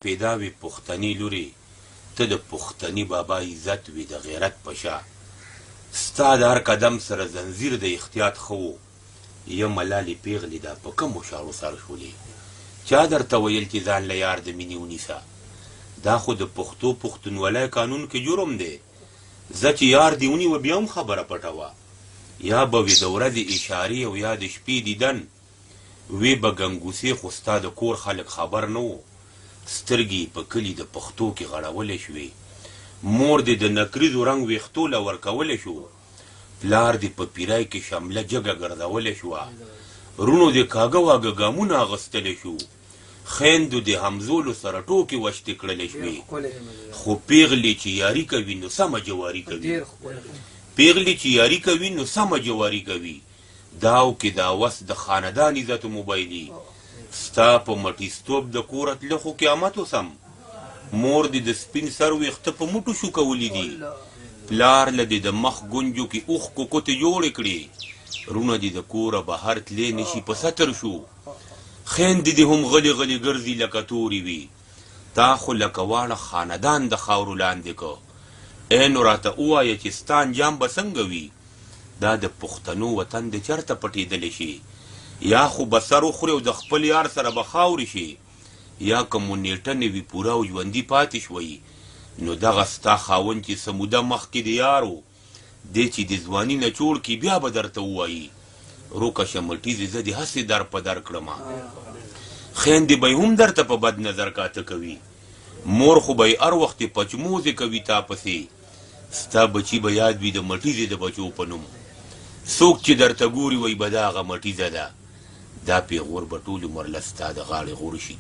پیدا وي پښتني لورې ته د پښتني بابا عزت وي د غیرت په شا ستا د هر قدم سره زنځیر د احتیاط ښه و یم ملالې پیغلې دا په کومو شاړو سر شولې چا درته ویل چې ځان له یار د مینې ونیسه دا خو د پښتو پښتونولۍ قانون کې جرم دی زه چې یار دې ونیوه بیا هم خبره پټوه یا به وي د ورځې اشارې او یا د شپې دیدن وی به ګنګوسې خو ستا د کور خلک خبر نه و سترګې په کلي د پښتو کې غړولی شوې مور دې د نکریزو رنګ ویښتو له ورکولی شو پلار دې په پیرای کې شمله جګه ګرځولی شوه رونو دې کاږه واږه ګامونه اغوستلی شو خویندو دې همزولو سره ټوکې وشتې کړلی شوې خو پیغلې چې یاري کوي نو سمه جواري کوي پیغلې چې یاري کوي نو سمه جواري کوي داو کې دا وس د خاندان عزت موبایلي ستا په مټیستوب د کور تله خو قیامت وسم مور دې د سپین سر ویښته په موټو شو کولی دي پلار له دې د مخ ګونجو کې اوښ کوکوتې جوړې کړې رونه دې د کوره بهر تلې نشي په ستر شو خویندې دې هم غلې غلې ګرځي لکه تورې وي تا خو لکه واړه خاندان د خاورو لاندې که ای نو راته ووایه چې ستا انجام به څنګه وي دا د پښتنو وطن د چېرته پټېدلی شي یا خو به سر وخورې او د خپل یار سره به خاورې شي یا که مو نیټه نه وي پوره او ژوندي پاتې شوئ نو دغه ستا خاوند چې څه موده مخکې د یار و دی چې د ځواني نه چوړ کړي بیا به درته ووایي روکه شمټیزې زه دې هسې در په در کړمه خویندې به هم درته په بد نظر کاته کوي مور خو به یې هر وخت پچموزې کوي تا پسې ستا بچي به یاد وي د مټیزې د بچو په نوم څوک چې درته ګوري وایي به دا هغه مټیزه ده دا پیغور به ټول عمر له ستا د غاړې غور شي